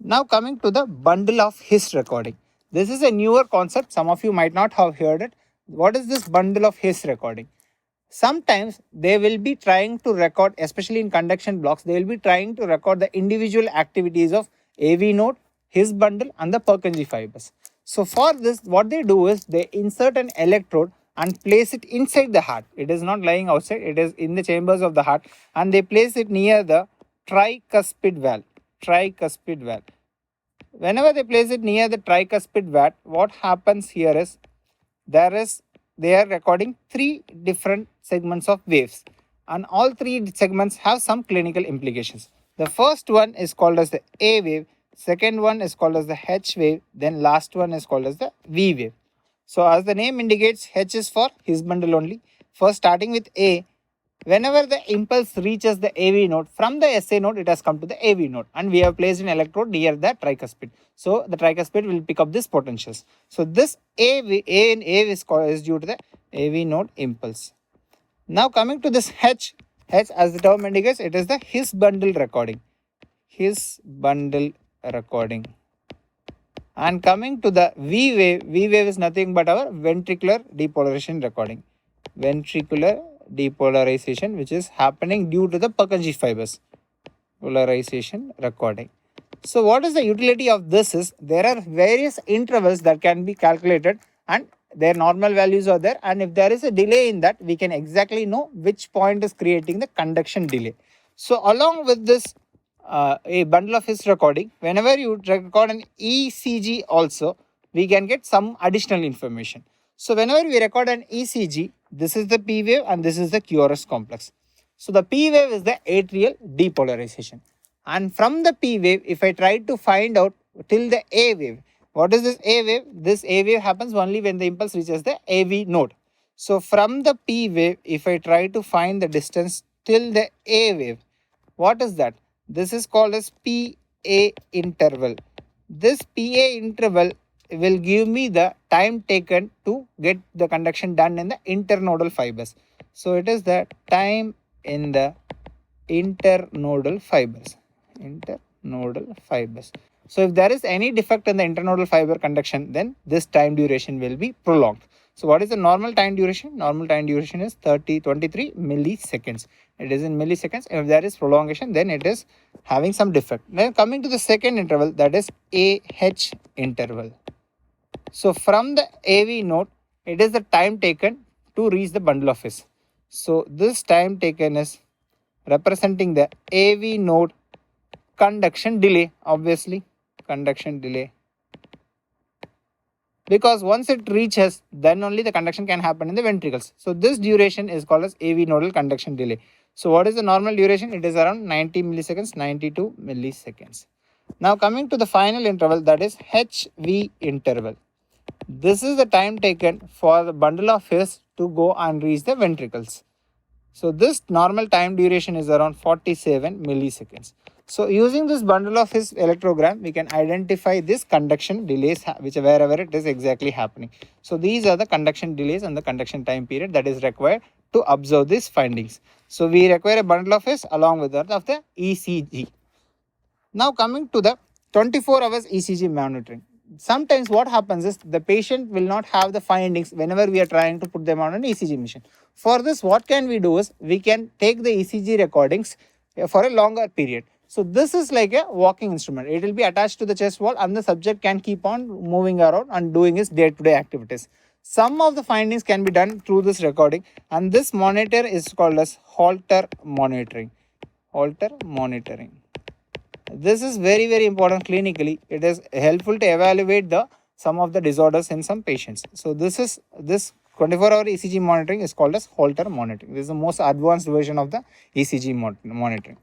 Now coming to the bundle of his recording. This is a newer concept. Some of you might not have heard it. What is this bundle of his recording? Sometimes they will be trying to record, especially in conduction blocks, they will be trying to record the individual activities of AV node, his bundle and the Purkinje fibers. So for this, what they do is they insert an electrode and place it inside the heart. It is not lying outside, it is in the chambers of the heart, and they place it near the tricuspid valve. Tricuspid valve. Whenever they place it near the tricuspid valve, what happens here is they are recording three different segments of waves, and all three segments have some clinical implications. The first one is called as the A wave, second one is called as the H wave, then last one is called as the V wave. So as the name indicates, H is for his bundle only. First, starting with A, whenever the impulse reaches the AV node, from the SA node it has come to the AV node, and we have placed an electrode near the tricuspid. So the tricuspid will pick up these potentials. So this A in A is due to the AV node impulse. Now coming to this H as the term indicates, it is the his bundle recording. His bundle recording. And coming to the V wave is nothing but our ventricular depolarization recording. Ventricular depolarization, which is happening due to the Purkinje fibers. Polarization recording. So what is the utility of this is, there are various intervals that can be calculated and their normal values are there, and if there is a delay in that, we can exactly know which point is creating the conduction delay. So along with this a bundle of his recording, whenever you record an ECG also, we can get some additional information. So whenever we record an ECG, this is the P wave and this is the QRS complex. So the P wave is the atrial depolarization. And from the P wave, if I try to find out till the A wave, what is this A wave? This A wave happens only when the impulse reaches the AV node. So from the P wave, if I try to find the distance till the A wave, what is that? This is called as PA interval. This PA interval will give me the time taken to get the conduction done in the internodal fibers. So it is the time in the internodal fibers. Internodal fibers. So if there is any defect in the internodal fiber conduction, then this time duration will be prolonged. So what is the normal time duration? Normal time duration is 23 milliseconds. It is in milliseconds. If there is prolongation, then it is having some defect. Now coming to the second interval, that is AH interval. So from the AV node, it is the time taken to reach the bundle of his. So this time taken is representing the AV node conduction delay, obviously conduction delay. Because once it reaches, then only the conduction can happen in the ventricles. So this duration is called as AV nodal conduction delay. So what is the normal duration? It is around 90 milliseconds, 92 milliseconds. Now coming to the final interval, that is HV interval. This is the time taken for the bundle of his to go and reach the ventricles. So this normal time duration is around 47 milliseconds. So using this bundle of his electrogram, we can identify this conduction delays which wherever it is exactly happening. So these are the conduction delays and the conduction time period that is required to observe these findings. So we require a bundle of his along with that of the ECG. Now coming to the 24 hours ECG monitoring. Sometimes what happens is the patient will not have the findings whenever we are trying to put them on an ECG machine. For this, what can we do is we can take the ECG recordings for a longer period. So this is like a walking instrument. It will be attached to the chest wall and the subject can keep on moving around and doing his day-to-day activities. Some of the findings can be done through this recording, and this monitor is called as Holter monitoring. Holter monitoring. This is very important clinically. It is helpful to evaluate some of the disorders in some patients. So this 24-hour ECG monitoring is called as Holter monitoring. This is the most advanced version of the ECG monitoring.